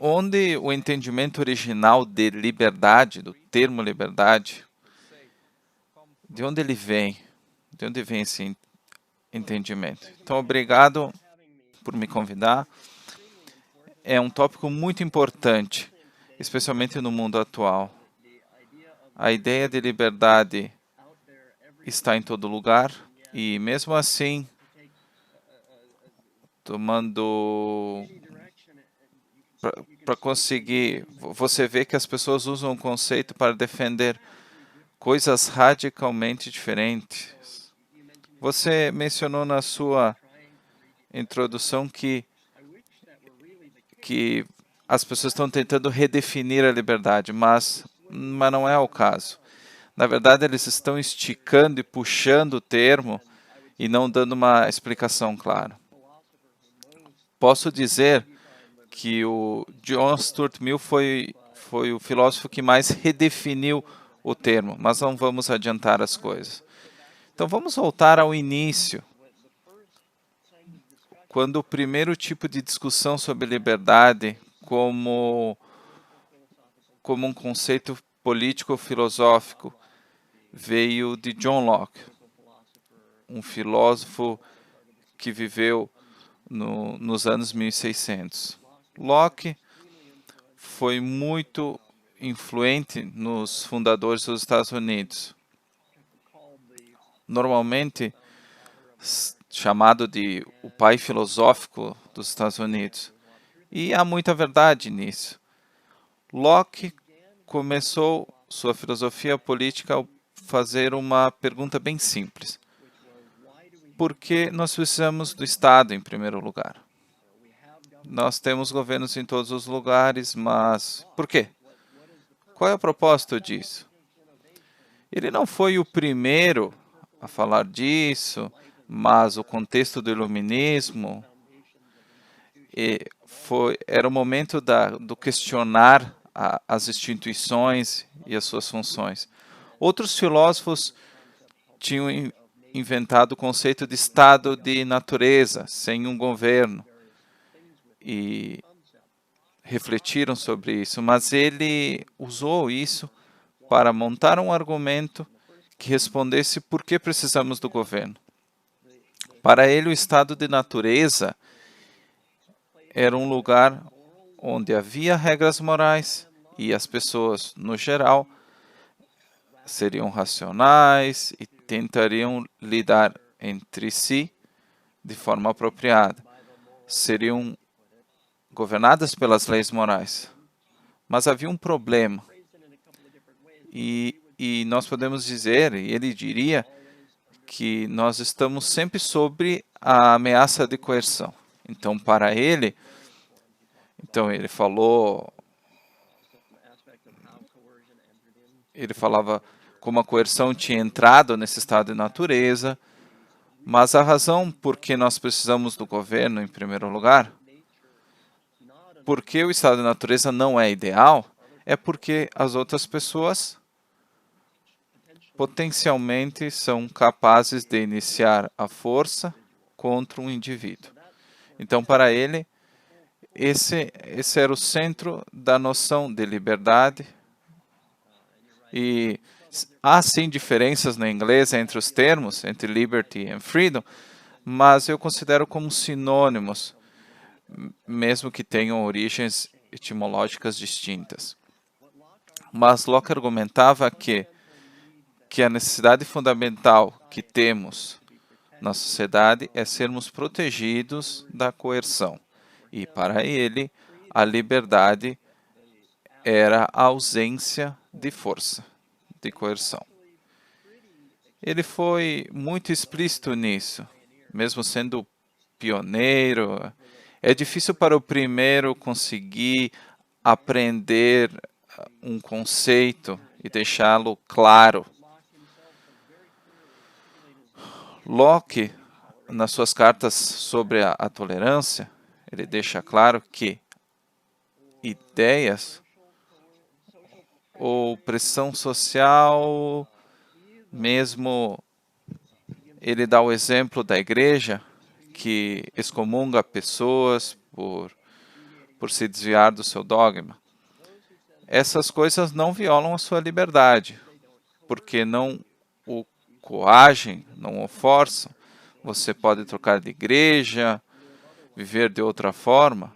onde o entendimento original de liberdade, do termo liberdade, de onde ele vem? De onde vem esse entendimento? Então, obrigado por me convidar. É um tópico muito importante, especialmente no mundo atual. A ideia de liberdade está em todo lugar e, mesmo assim, tomando para conseguir, você vê que as pessoas usam o conceito para defender coisas radicalmente diferentes. Você mencionou na sua introdução que as pessoas estão tentando redefinir a liberdade, mas não é o caso. Na verdade, eles estão esticando e puxando o termo e não dando uma explicação clara. Posso dizer que o John Stuart Mill foi o filósofo que mais redefiniu o termo, mas não vamos adiantar as coisas. Então vamos voltar ao início, quando o primeiro tipo de discussão sobre liberdade como um conceito político-filosófico veio de John Locke, um filósofo que viveu nos anos 1600. Locke foi muito influente nos fundadores dos Estados Unidos. Normalmente chamado de o pai filosófico dos Estados Unidos. E há muita verdade nisso. Locke começou sua filosofia política ao fazer uma pergunta bem simples. Por que nós precisamos do Estado em primeiro lugar? Nós temos governos em todos os lugares, mas por quê? Qual é o propósito disso? Ele não foi o primeiro a falar disso, mas o contexto do iluminismo era o momento do questionar as instituições e as suas funções. Outros filósofos tinham inventado o conceito de estado de natureza, sem um governo, e refletiram sobre isso, mas ele usou isso para montar um argumento que respondesse por que precisamos do governo. Para ele, o estado de natureza era um lugar onde havia regras morais e as pessoas, no geral, seriam racionais e tentariam lidar entre si de forma apropriada. Seriam governadas pelas leis morais. Mas havia um problema. E nós podemos dizer, e ele diria, que nós estamos sempre sobre a ameaça de coerção. Então, para ele, ele falava como a coerção tinha entrado nesse estado de natureza, mas a razão por que nós precisamos do governo, em primeiro lugar, porque o estado de natureza não é ideal, é porque as outras pessoas potencialmente são capazes de iniciar a força contra um indivíduo. Então, para ele, esse era o centro da noção de liberdade. E há sim diferenças no inglês entre os termos, entre liberty e freedom, mas eu considero como sinônimos, mesmo que tenham origens etimológicas distintas. Mas Locke argumentava que a necessidade fundamental que temos na sociedade é sermos protegidos da coerção. E para ele, a liberdade era a ausência de força, de coerção. Ele foi muito explícito nisso, mesmo sendo pioneiro. É difícil para o primeiro conseguir aprender um conceito e deixá-lo claro. Locke, nas suas cartas sobre a tolerância, ele deixa claro que ideias ou pressão social, mesmo ele dá o exemplo da igreja, que excomunga pessoas por se desviar do seu dogma. Essas coisas não violam a sua liberdade, porque não o coagem, não o forçam. Você pode trocar de igreja, viver de outra forma,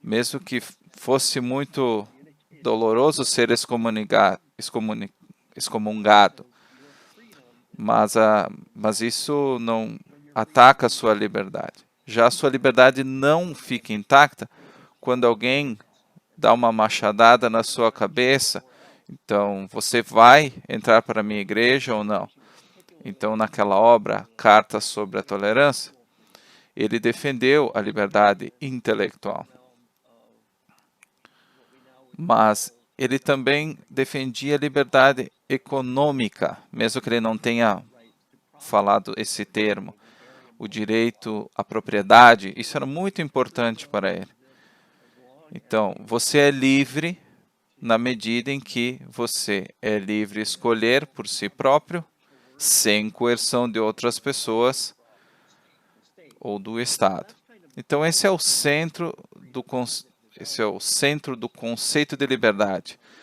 mesmo que fosse muito doloroso ser excomungado. Mas isso não ataca a sua liberdade. Já a sua liberdade não fica intacta quando alguém dá uma machadada na sua cabeça. Então, você vai entrar para a minha igreja ou não? Então, naquela obra, Carta sobre a Tolerância, ele defendeu a liberdade intelectual. Mas ele também defendia a liberdade econômica, mesmo que ele não tenha falado esse termo. O direito à propriedade, isso era muito importante para ele. Então, você é livre na medida em que você é livre escolher por si próprio, sem coerção de outras pessoas ou do Estado. Então, esse é o centro do conceito de liberdade.